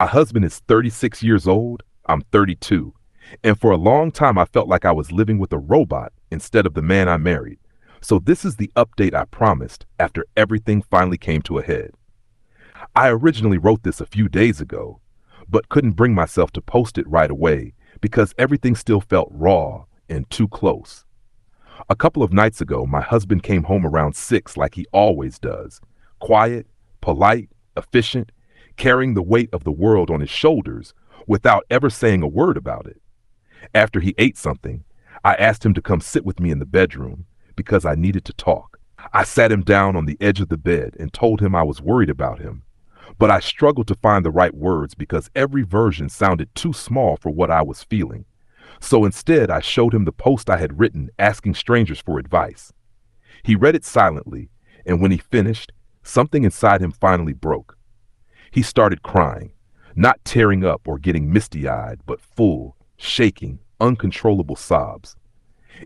My husband is 36 years old, I'm 32, and for a long time I felt like I was living with a robot instead of the man I married. So this is the update I promised after everything finally came to a head. I originally wrote this a few days ago, but couldn't bring myself to post it right away because everything still felt raw and too close. A couple of nights ago, my husband came home around 6 like he always does. Quiet, polite, efficient, carrying the weight of the world on his shoulders without ever saying a word about it. After he ate something, I asked him to come sit with me in the bedroom because I needed to talk. I sat him down on the edge of the bed and told him I was worried about him, but I struggled to find the right words because every version sounded too small for what I was feeling. So instead, I showed him the post I had written asking strangers for advice. He read it silently, and when he finished, something inside him finally broke. He started crying, not tearing up or getting misty-eyed, but full, shaking, uncontrollable sobs.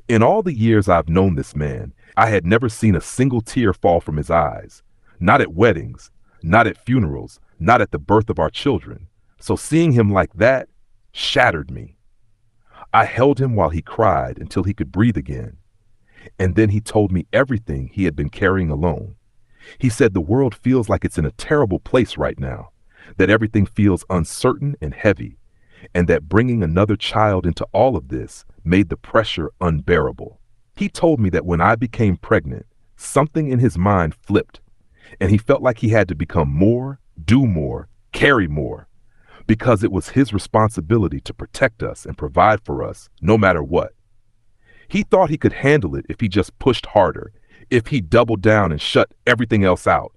In all the years I've known this man, I had never seen a single tear fall from his eyes. Not at weddings, not at funerals, not at the birth of our children. So seeing him like that shattered me. I held him while he cried until he could breathe again. And then he told me everything he had been carrying alone. He said the world feels like it's in a terrible place right now, that everything feels uncertain and heavy, and that bringing another child into all of this made the pressure unbearable. He told me that when I became pregnant, something in his mind flipped, and he felt like he had to become more, do more, carry more, because it was his responsibility to protect us and provide for us no matter what. He thought he could handle it if he just pushed harder, if he doubled down and shut everything else out.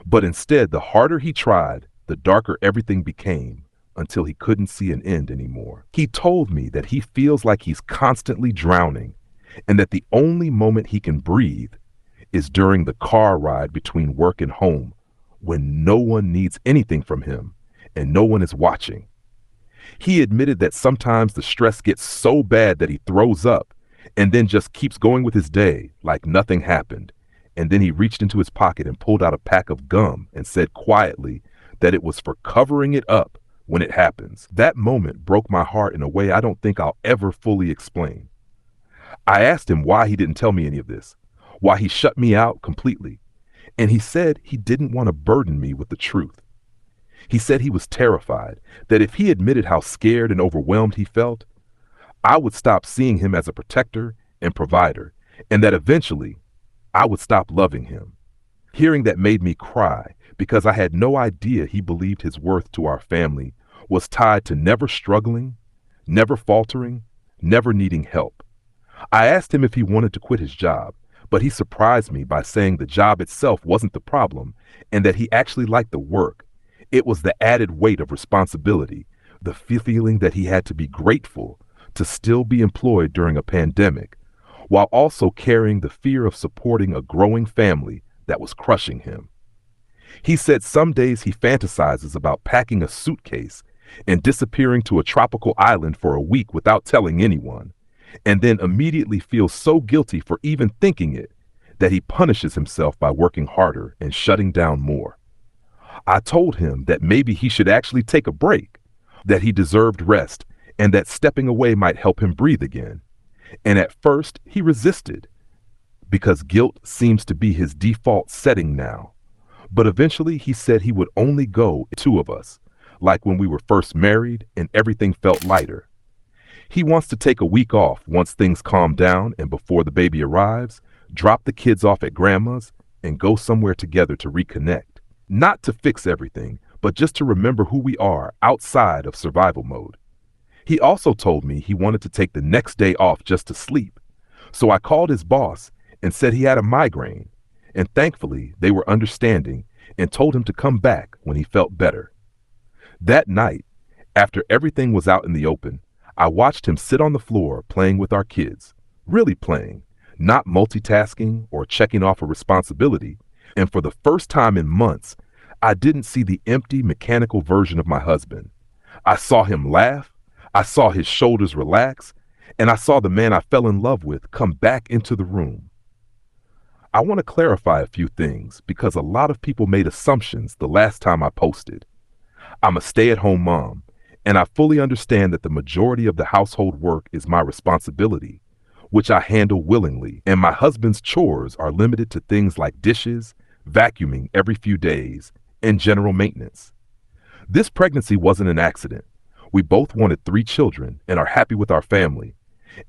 But instead, the harder he tried, the darker everything became until he couldn't see an end anymore. He told me that he feels like he's constantly drowning and that the only moment he can breathe is during the car ride between work and home when no one needs anything from him and no one is watching. He admitted that sometimes the stress gets so bad that he throws up and then just keeps going with his day like nothing happened. And then he reached into his pocket and pulled out a pack of gum and said quietly that it was for covering it up when it happens. That moment broke my heart in a way I don't think I'll ever fully explain. I asked him why he didn't tell me any of this, why he shut me out completely. And he said he didn't want to burden me with the truth. He said he was terrified that if he admitted how scared and overwhelmed he felt, I would stop seeing him as a protector and provider, and that eventually I would stop loving him. Hearing that made me cry because I had no idea he believed his worth to our family was tied to never struggling, never faltering, never needing help. I asked him if he wanted to quit his job, but he surprised me by saying the job itself wasn't the problem and that he actually liked the work. It was the added weight of responsibility, the feeling that he had to be grateful to still be employed during a pandemic, while also carrying the fear of supporting a growing family that was crushing him. He said some days he fantasizes about packing a suitcase and disappearing to a tropical island for a week without telling anyone, and then immediately feels so guilty for even thinking it that he punishes himself by working harder and shutting down more. I told him that maybe he should actually take a break, that he deserved rest, and that stepping away might help him breathe again. And at first, he resisted, because guilt seems to be his default setting now. But eventually, he said he would only go two of us, like when we were first married and everything felt lighter. He wants to take a week off once things calm down and before the baby arrives, drop the kids off at grandma's, and go somewhere together to reconnect. Not to fix everything, but just to remember who we are outside of survival mode. He also told me he wanted to take the next day off just to sleep. So I called his boss and said he had a migraine, and thankfully they were understanding and told him to come back when he felt better. That night, after everything was out in the open, I watched him sit on the floor playing with our kids, really playing, not multitasking or checking off a responsibility. And for the first time in months, I didn't see the empty, mechanical version of my husband. I saw him laugh, I saw his shoulders relax, and I saw the man I fell in love with come back into the room. I want to clarify a few things because a lot of people made assumptions the last time I posted. I'm a stay-at-home mom, and I fully understand that the majority of the household work is my responsibility, which I handle willingly, and my husband's chores are limited to things like dishes, vacuuming every few days, and general maintenance. This pregnancy wasn't an accident. We both wanted 3 children and are happy with our family,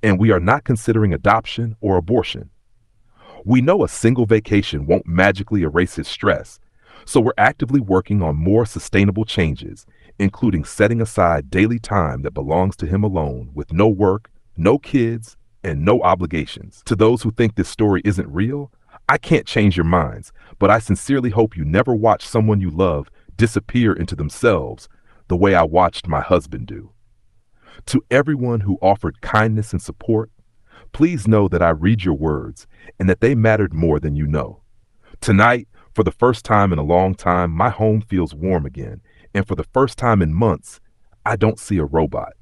and we are not considering adoption or abortion. We know a single vacation won't magically erase his stress, so we're actively working on more sustainable changes, including setting aside daily time that belongs to him alone with no work, no kids, and no obligations. To those who think this story isn't real, I can't change your minds, but I sincerely hope you never watch someone you love disappear into themselves the way I watched my husband do. To everyone who offered kindness and support, please know that I read your words and that they mattered more than you know. Tonight, for the first time in a long time, my home feels warm again, and for the first time in months, I don't see a robot.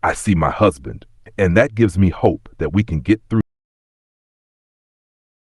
I see my husband, and that gives me hope that we can get through